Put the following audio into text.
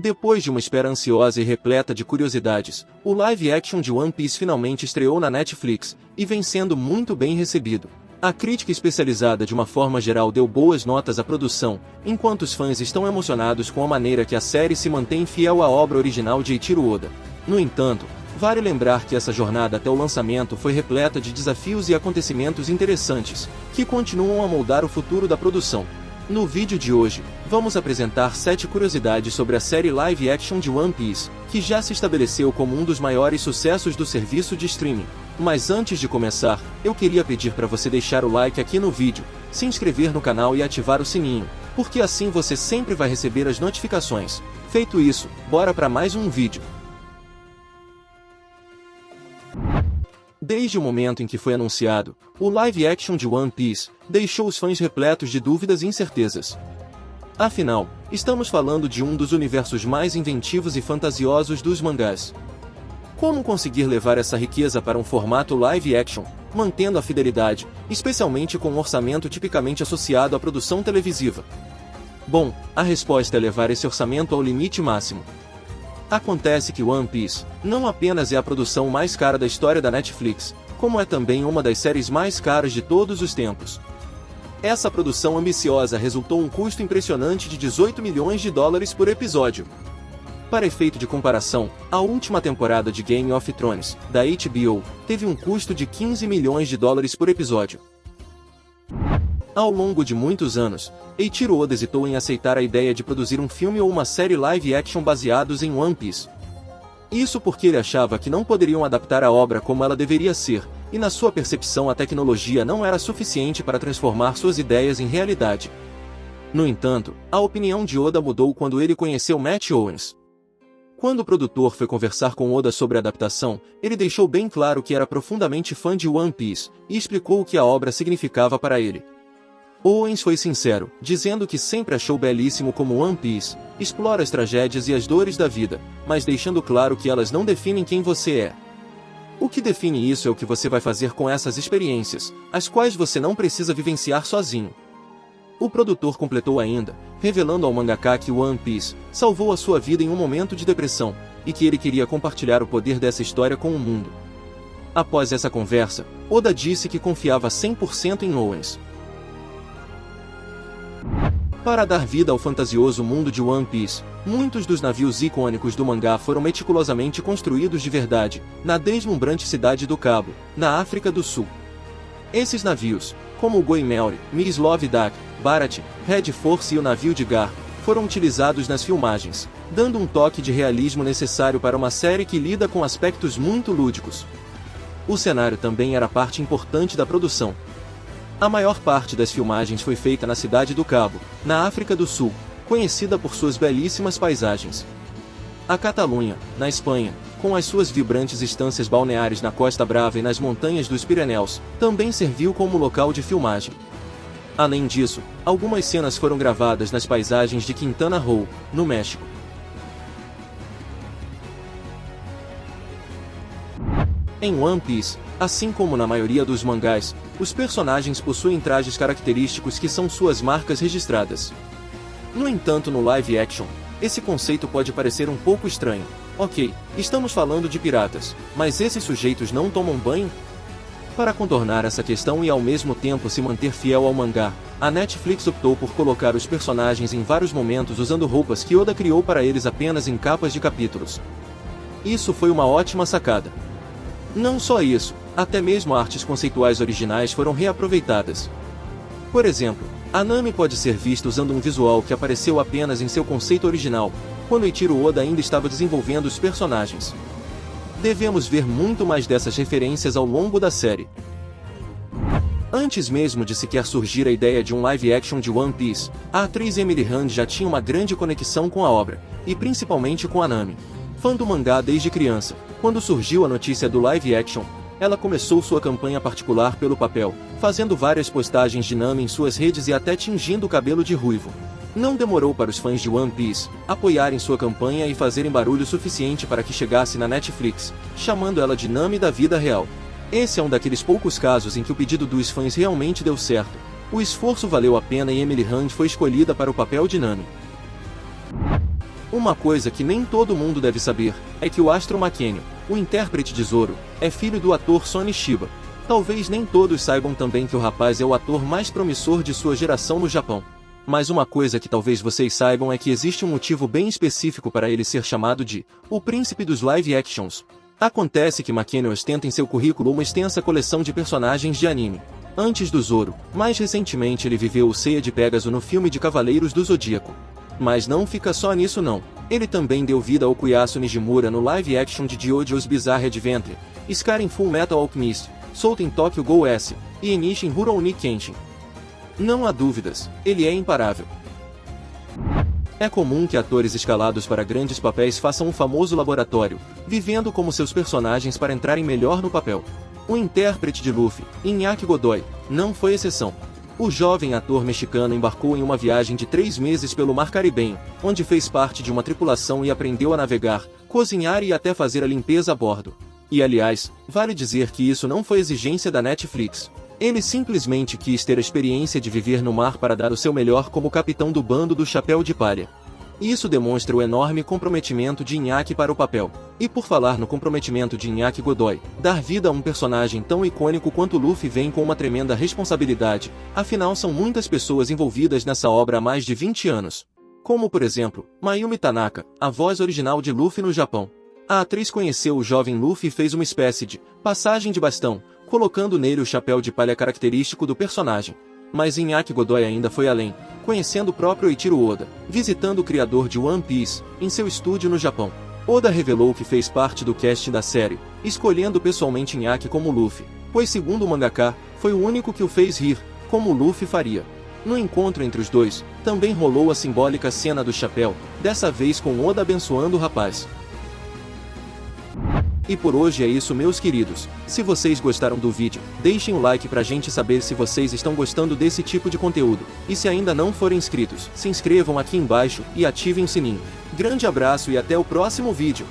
Depois de uma espera ansiosa e repleta de curiosidades, o live action de One Piece finalmente estreou na Netflix, e vem sendo muito bem recebido. A crítica especializada de uma forma geral deu boas notas à produção, enquanto os fãs estão emocionados com a maneira que a série se mantém fiel à obra original de Eiichiro Oda. No entanto, vale lembrar que essa jornada até o lançamento foi repleta de desafios e acontecimentos interessantes, que continuam a moldar o futuro da produção. No vídeo de hoje, vamos apresentar 7 curiosidades sobre a série live action de One Piece, que já se estabeleceu como um dos maiores sucessos do serviço de streaming. Mas antes de começar, eu queria pedir para você deixar o like aqui no vídeo, se inscrever no canal e ativar o sininho, porque assim você sempre vai receber as notificações. Feito isso, bora para mais um vídeo. Desde o momento em que foi anunciado, o live action de One Piece deixou os fãs repletos de dúvidas e incertezas. Afinal, estamos falando de um dos universos mais inventivos e fantasiosos dos mangás. Como conseguir levar essa riqueza para um formato live action, mantendo a fidelidade, especialmente com um orçamento tipicamente associado à produção televisiva? Bom, a resposta é levar esse orçamento ao limite máximo. Acontece que One Piece não apenas é a produção mais cara da história da Netflix, como é também uma das séries mais caras de todos os tempos. Essa produção ambiciosa resultou um custo impressionante de $18 milhões por episódio. Para efeito de comparação, a última temporada de Game of Thrones, da HBO, teve um custo de $15 milhões por episódio. Ao longo de muitos anos, Eiichiro Oda hesitou em aceitar a ideia de produzir um filme ou uma série live action baseados em One Piece. Isso porque ele achava que não poderiam adaptar a obra como ela deveria ser, e na sua percepção a tecnologia não era suficiente para transformar suas ideias em realidade. No entanto, a opinião de Oda mudou quando ele conheceu Matt Owens. Quando o produtor foi conversar com Oda sobre a adaptação, ele deixou bem claro que era profundamente fã de One Piece, e explicou o que a obra significava para ele. Owens foi sincero, dizendo que sempre achou belíssimo como One Piece explora as tragédias e as dores da vida, mas deixando claro que elas não definem quem você é. O que define isso é o que você vai fazer com essas experiências, as quais você não precisa vivenciar sozinho. O produtor completou ainda, revelando ao mangaka que One Piece salvou a sua vida em um momento de depressão, e que ele queria compartilhar o poder dessa história com o mundo. Após essa conversa, Oda disse que confiava 100% em Owens. Para dar vida ao fantasioso mundo de One Piece, muitos dos navios icônicos do mangá foram meticulosamente construídos de verdade, na deslumbrante cidade do Cabo, na África do Sul. Esses navios, como o Going Merry, Miss Love Duck, Bharat, Red Force e o navio de Gar, foram utilizados nas filmagens, dando um toque de realismo necessário para uma série que lida com aspectos muito lúdicos. O cenário também era parte importante da produção. A maior parte das filmagens foi feita na cidade do Cabo, na África do Sul, conhecida por suas belíssimas paisagens. A Catalunha, na Espanha, com as suas vibrantes estâncias balneares na Costa Brava e nas montanhas dos Pirineus, também serviu como local de filmagem. Além disso, algumas cenas foram gravadas nas paisagens de Quintana Roo, no México. Em One Piece, assim como na maioria dos mangás, os personagens possuem trajes característicos que são suas marcas registradas. No entanto, no live action, esse conceito pode parecer um pouco estranho. Ok, estamos falando de piratas, mas esses sujeitos não tomam banho? Para contornar essa questão e ao mesmo tempo se manter fiel ao mangá, a Netflix optou por colocar os personagens em vários momentos usando roupas que Oda criou para eles apenas em capas de capítulos. Isso foi uma ótima sacada. Não só isso, até mesmo artes conceituais originais foram reaproveitadas. Por exemplo, a Nami pode ser vista usando um visual que apareceu apenas em seu conceito original, quando Eiichiro Oda ainda estava desenvolvendo os personagens. Devemos ver muito mais dessas referências ao longo da série. Antes mesmo de sequer surgir a ideia de um live action de One Piece, a atriz Emily Hand já tinha uma grande conexão com a obra, e principalmente com a Nami. Fã do mangá desde criança, quando surgiu a notícia do live action, ela começou sua campanha particular pelo papel, fazendo várias postagens de Nami em suas redes e até tingindo o cabelo de ruivo. Não demorou para os fãs de One Piece apoiarem sua campanha e fazerem barulho suficiente para que chegasse na Netflix, chamando ela de Nami da vida real. Esse é um daqueles poucos casos em que o pedido dos fãs realmente deu certo. O esforço valeu a pena e Emily Hand foi escolhida para o papel de Nami. Uma coisa que nem todo mundo deve saber, é que o Astro Mackenio, o intérprete de Zoro, é filho do ator Sonny Chiba. Talvez nem todos saibam também que o rapaz é o ator mais promissor de sua geração no Japão. Mas uma coisa que talvez vocês saibam é que existe um motivo bem específico para ele ser chamado de o príncipe dos live actions. Acontece que Mackenio ostenta em seu currículo uma extensa coleção de personagens de anime. Antes do Zoro, mais recentemente ele viveu o Seiya de Pegasus no filme de Cavaleiros do Zodíaco. Mas não fica só nisso não. Ele também deu vida ao Okuyasu Nijimura no live action de JoJo's Bizarre Adventure, Scar em Full Metal Alchemist, Soul em Tokyo Ghoul S, e Enishi em Rurouni Kenshin. Não há dúvidas, ele é imparável. É comum que atores escalados para grandes papéis façam um famoso laboratório, vivendo como seus personagens para entrarem melhor no papel. O intérprete de Luffy, Iñaki Godoy, não foi exceção. O jovem ator mexicano embarcou em uma viagem de 3 meses pelo Mar Caribenho, onde fez parte de uma tripulação e aprendeu a navegar, cozinhar e até fazer a limpeza a bordo. E aliás, vale dizer que isso não foi exigência da Netflix. Ele simplesmente quis ter a experiência de viver no mar para dar o seu melhor como capitão do bando do Chapéu de Palha. Isso demonstra o enorme comprometimento de Iñaki para o papel. E por falar no comprometimento de Iñaki Godoy, dar vida a um personagem tão icônico quanto Luffy vem com uma tremenda responsabilidade, afinal são muitas pessoas envolvidas nessa obra há mais de 20 anos. Como por exemplo, Mayumi Tanaka, a voz original de Luffy no Japão. A atriz conheceu o jovem Luffy e fez uma espécie de passagem de bastão, colocando nele o chapéu de palha característico do personagem. Mas Iñaki Godoy ainda foi além, conhecendo o próprio Eiichiro Oda, visitando o criador de One Piece, em seu estúdio no Japão. Oda revelou que fez parte do casting da série, escolhendo pessoalmente Iñaki como Luffy, pois segundo o mangaka, foi o único que o fez rir, como Luffy faria. No encontro entre os dois, também rolou a simbólica cena do chapéu, dessa vez com Oda abençoando o rapaz. E por hoje é isso meus queridos, se vocês gostaram do vídeo, deixem o like pra gente saber se vocês estão gostando desse tipo de conteúdo, e se ainda não forem inscritos, se inscrevam aqui embaixo e ativem o sininho. Grande abraço e até o próximo vídeo!